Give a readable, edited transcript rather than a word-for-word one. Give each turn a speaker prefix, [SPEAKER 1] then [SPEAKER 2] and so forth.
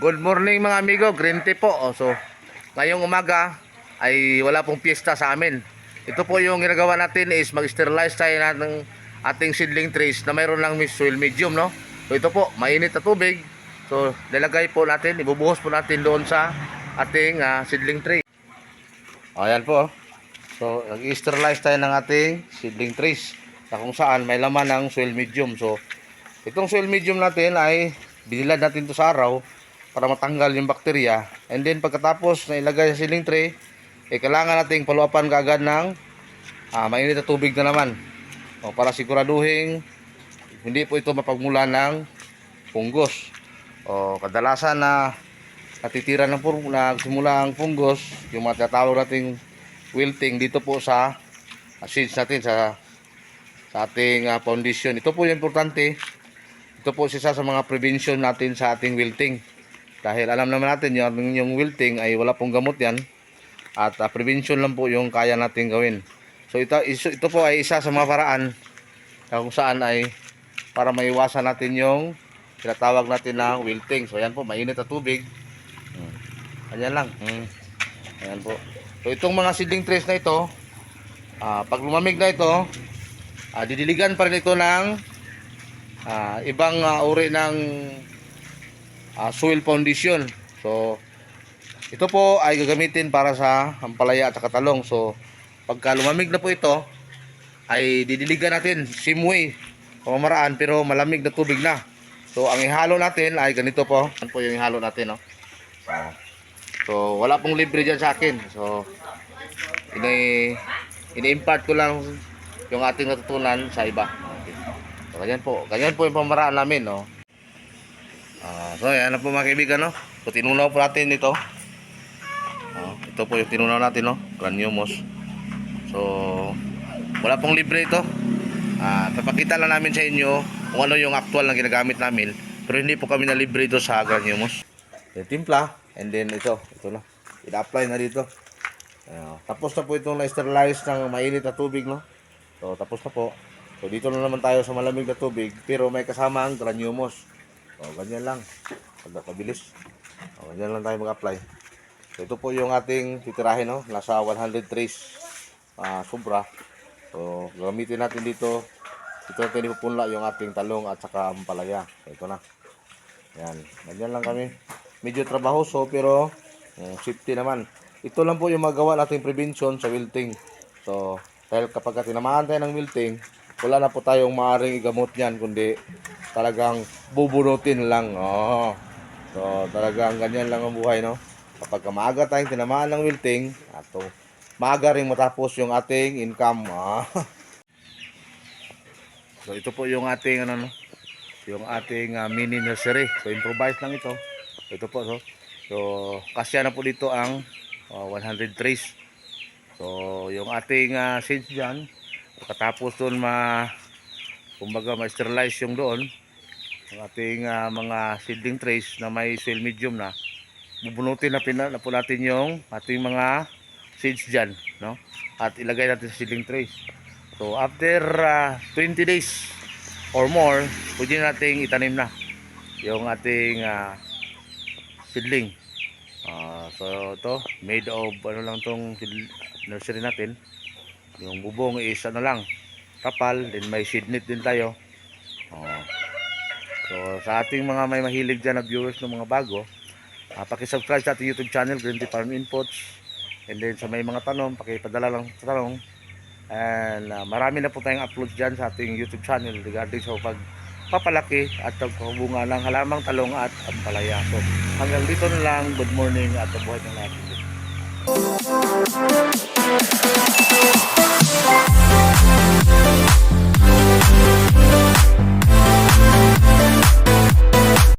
[SPEAKER 1] Good morning mga amigo, green tea po. So, ngayong umaga ay wala pong piyesta sa amin. Ito po yung ginagawa natin is mag-sterilize tayo ng ating seedling trays na mayroon lang soil medium, no? So ito po, mainit na tubig. So, lalagay po natin, ibubuhos po natin doon sa ating seedling tray. Ayan po. So, nag-sterilize tayo ng ating seedling trays na kung saan may laman ng soil medium. So, itong soil medium natin ay binilad natin to sa araw para matanggal yung bakterya, and then pagkatapos na ilagay sa seedling tray, kailangan nating paluapan kaagad ng mainit na tubig na naman para siguraduhin hindi po ito mapagmulan ng fungus. Kadalasan na natitira ng nagsimula ang fungus, yung mga tatawag nating wilting dito po sa seeds natin sa ating foundation. Ito po yung importante. Ito po isa sa mga prevention natin sa ating wilting. Dahil alam naman natin yung wilting ay wala pong gamot yan. At prevention lang po yung kaya natin gawin. So ito po ay isa sa mga paraan kung saan ay para maiwasan natin yung tinatawag natin na wilting. So ayan po, mainit na tubig. Ayan lang. Ayan po. So itong mga seedling trays na ito, pag lumamig na ito, didiligan pa rin ito ng ibang uri ng soil foundation. So ito po ay gagamitin para sa ampalaya at talong. So pagka lumamig na po ito, ay didiligan natin same way, pamamaraan pero malamig na tubig na. So ang ihalo natin ay ganito po. Ano po yung ihalo natin, no? So wala pong libre dyan sa akin. So ini-impart ko lang yung ating natutunan sa iba. So ganyan po yung pamamaraan namin, no? So yan na po mga kaibigan, no? So tinunaw po natin ito. Ito po yung tinunaw natin, no? Graniumos. So wala pong libre ito. Papakita lang namin sa inyo kung ano yung actual na ginagamit namin. Pero hindi po kami na libre ito sa graniumos. Yung timpla, and then ito na. Ina-apply na dito. Tapos na po itong na-sterilize ng mainit na tubig, no? So tapos na po. So dito na naman tayo sa malamig na tubig, pero may kasama ang graniumos. Ganyan lang. Pagkabilis. Ganyan lang tayo mag-apply. So ito po yung ating titirahin, no? Nasa 100 trays sobra. So gamitin natin dito. Ito natin ipupunla yung ating talong at saka ampalaya. So ito na. Yan. Ganyan lang kami. Medyo trabahoso pero safety naman. Ito lang po yung magawa nating prevention sa wilting. So dahil kapag tinamaan tayo ng wilting, wala na po tayong maaaring igamot yan, kundi talagang bubunutin lang. So talagang ganyan lang ang buhay, no? Kapag maaga tayong tinamaan ng wilting, maaga rin matapos yung ating income. So ito po yung ating yung ating mini nursery. So improvise lang ito. Ito po, so kasya na po dito ang 100 trays. So yung ating seeds diyan, katapos doon kumbaga ma-sterilize yung doon ang ating mga seedling trays na may soil medium na, bubunutin na po natin yung ating mga seeds dyan, no? At ilagay natin sa seedling trays. So after 20 days or more, pwede nating itanim na yung ating seedling. So ito, made of lang tong nursery natin. Yung bubong is lang, kapal, then may seed net din tayo. So sa ating mga may mahilig dyan na viewers ng mga bago, paki-subscribe sa ating YouTube channel, Green Tea Farm Inputs. And then sa may mga tanong, pakipadala lang sa tanong. And marami na po tayong upload dyan sa ating YouTube channel regarding sa pagpapalaki at pagbunga ng halamang talong at ampalaya. So hanggang dito na lang. Good morning at buhay ng lahat.